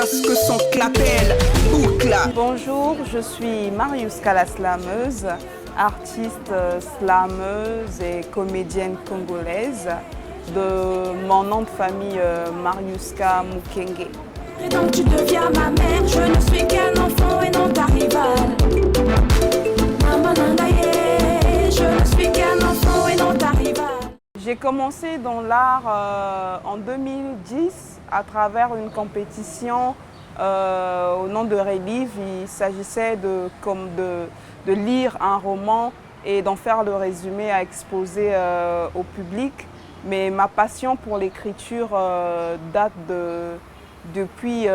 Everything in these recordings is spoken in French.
ce que son clapel boucle. Bonjour, je suis Mariuska la slameuse, artiste slameuse et comédienne congolaise de mon nom de famille Mariuska Mukenge. Et donc tu deviens ma mère, je ne suis qu'un enfant et non ta rivale. Maman Nangaye, je ne suis qu'un enfant et non ta rivale. J'ai commencé dans l'art en 2010 à travers une compétition au nom de Relive. Il s'agissait de lire un roman et d'en faire le résumé à exposer au public. Mais ma passion pour l'écriture date depuis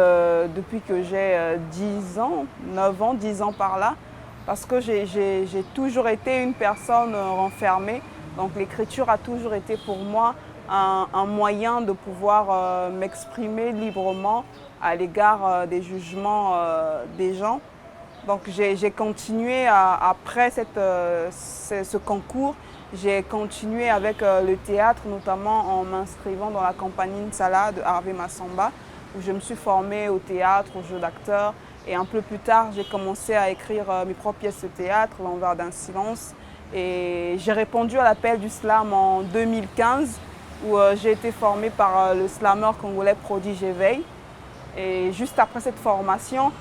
que j'ai 10 ans, 9 ans, 10 ans par là, parce que j'ai toujours été une personne renfermée. Donc l'écriture a toujours été pour moi un moyen de pouvoir m'exprimer librement à l'égard des jugements des gens. Donc j'ai continué après ce concours, j'ai continué avec le théâtre, notamment en m'inscrivant dans la compagnie Nsala de Harvey Massamba, où je me suis formée au théâtre, au jeu d'acteur. Et un peu plus tard, j'ai commencé à écrire mes propres pièces de théâtre, L'Envers d'un silence. Et j'ai répondu à l'appel du slam en 2015, où j'ai été formée par le slammer congolais Prodige Éveil. Et juste après cette formation,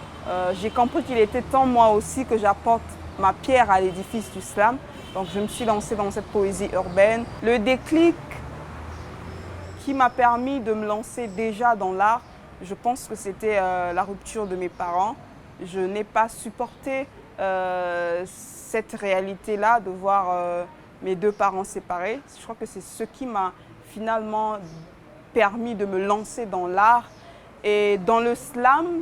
j'ai compris qu'il était temps moi aussi que j'apporte ma pierre à l'édifice du slam. Donc je me suis lancée dans cette poésie urbaine. Le déclic qui m'a permis de me lancer déjà dans l'art, je pense que c'était la rupture de mes parents. Je n'ai pas supporté cette réalité-là de voir mes deux parents séparés. Je crois que c'est ce qui m'a finalement permis de me lancer dans l'art. Et dans le slam,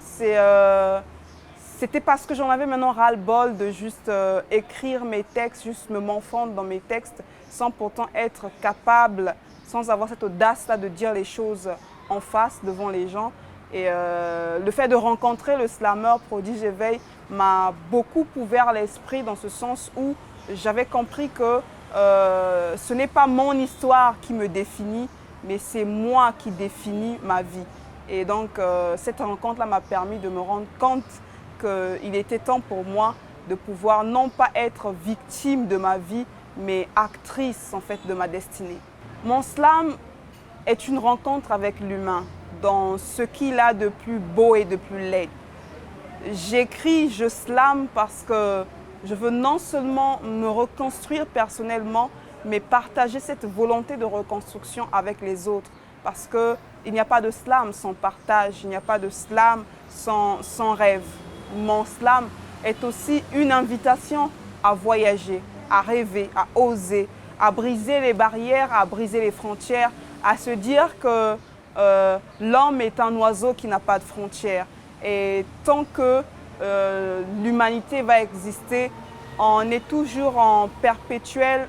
c'était parce que j'en avais maintenant ras-le-bol de juste écrire mes textes, juste me m'enfendre dans mes textes, sans pourtant être capable, sans avoir cette audace-là de dire les choses en face devant les gens. Et le fait de rencontrer le slammer Prodige Éveil m'a beaucoup ouvert l'esprit dans ce sens où j'avais compris que ce n'est pas mon histoire qui me définit, mais c'est moi qui définis ma vie. Et donc cette rencontre-là m'a permis de me rendre compte qu'il était temps pour moi de pouvoir non pas être victime de ma vie, mais actrice en fait de ma destinée. Mon slam est une rencontre avec l'humain dans ce qu'il a de plus beau et de plus laid. J'écris, je slame parce que je veux non seulement me reconstruire personnellement, mais partager cette volonté de reconstruction avec les autres. Parce qu'il n'y a pas de slam sans partage, il n'y a pas de slam sans rêve. Mon slam est aussi une invitation à voyager, à rêver, à oser, à briser les barrières, à briser les frontières, à se dire que l'homme est un oiseau qui n'a pas de frontières. Et tant que l'humanité va exister, on est toujours en perpétuel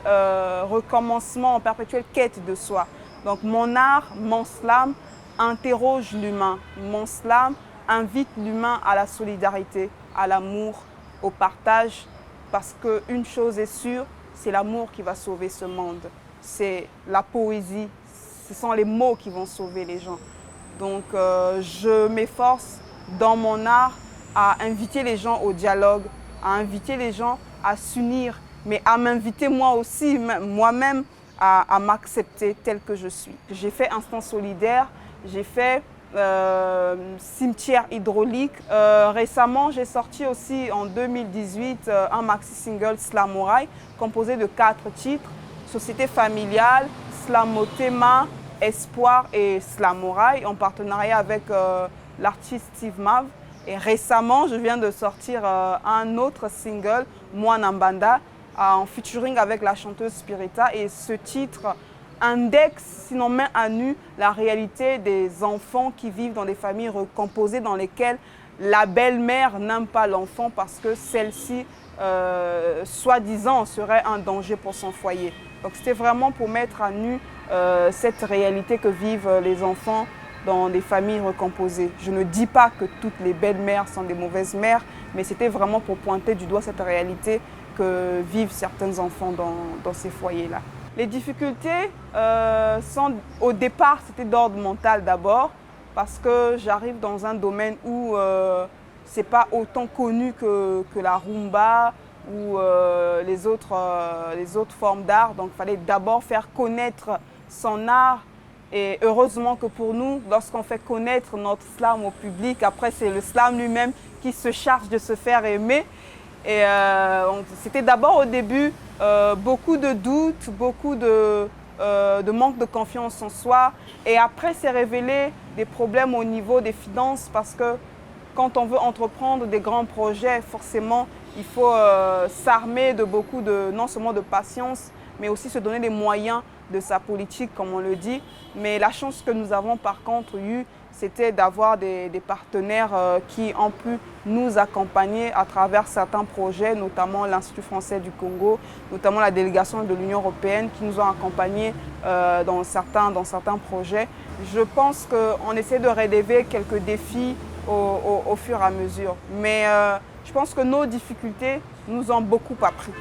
recommencement, en perpétuelle quête de soi. Donc mon art, mon slam, interroge l'humain. Mon slam invite l'humain à la solidarité, à l'amour, au partage. Parce qu'une chose est sûre, c'est l'amour qui va sauver ce monde. C'est la poésie, ce sont les mots qui vont sauver les gens. Donc je m'efforce dans mon art à inviter les gens au dialogue, à inviter les gens à s'unir, mais à m'inviter moi aussi, moi-même, à m'accepter tel que je suis. J'ai fait Instant Solidaire, j'ai fait Cimetière Hydraulique. Récemment, j'ai sorti aussi en 2018 un maxi-single Slamouraï composé de 4 titres. Société familiale, Slamotema, Espoir et Slamouraï en partenariat avec l'artiste Steve Mav. Et récemment, je viens de sortir un autre single, Moi Nambanda, en featuring avec la chanteuse Spirita. Et ce titre indexe, sinon met à nu, la réalité des enfants qui vivent dans des familles recomposées dans lesquelles la belle-mère n'aime pas l'enfant parce que celle-ci, soi-disant, serait un danger pour son foyer. Donc c'était vraiment pour mettre à nu cette réalité que vivent les enfants dans des familles recomposées. Je ne dis pas que toutes les belles-mères sont des mauvaises mères, mais c'était vraiment pour pointer du doigt cette réalité que vivent certains enfants dans ces foyers-là. Les difficultés, au départ, c'était d'ordre mental d'abord, parce que j'arrive dans un domaine où ce n'est pas autant connu que la rumba ou les autres formes d'art. Donc il fallait d'abord faire connaître son art. Et heureusement que pour nous, lorsqu'on fait connaître notre slam au public, après c'est le slam lui-même qui se charge de se faire aimer. Et c'était d'abord au début beaucoup de doutes, beaucoup de manque de confiance en soi. Et après, c'est révélé des problèmes au niveau des finances parce que quand on veut entreprendre des grands projets, forcément, il faut s'armer de beaucoup non seulement de patience, mais aussi se donner les moyens de sa politique, comme on le dit. Mais la chance que nous avons par contre eue, c'était d'avoir des partenaires qui ont pu nous accompagner à travers certains projets, notamment l'Institut français du Congo, notamment la délégation de l'Union européenne qui nous ont accompagnés dans certains projets. Je pense qu'on essaie de relever quelques défis au fur et à mesure. Mais je pense que nos difficultés nous ont beaucoup appris.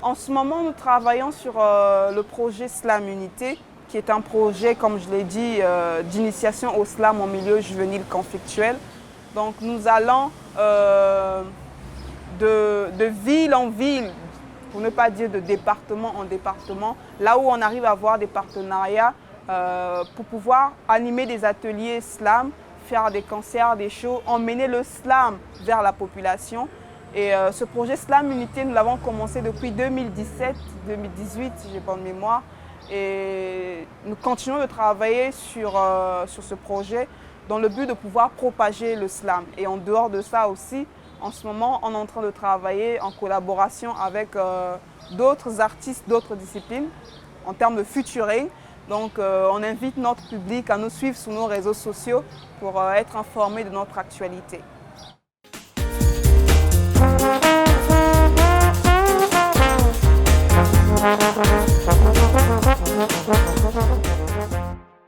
En ce moment, nous travaillons sur le projet Slam Unité, qui est un projet, comme je l'ai dit, d'initiation au slam en milieu juvénile conflictuel. Donc nous allons de ville en ville, pour ne pas dire de département en département, là où on arrive à avoir des partenariats pour pouvoir animer des ateliers slam, faire des concerts, des shows, emmener le slam vers la population. Et ce projet Slam Unité, nous l'avons commencé depuis 2017, 2018, si je n'ai pas de mémoire. Et nous continuons de travailler sur ce projet dans le but de pouvoir propager le slam. Et en dehors de ça aussi, en ce moment, on est en train de travailler en collaboration avec d'autres artistes, d'autres disciplines, en termes de featuring. Donc on invite notre public à nous suivre sur nos réseaux sociaux pour être informés de notre actualité.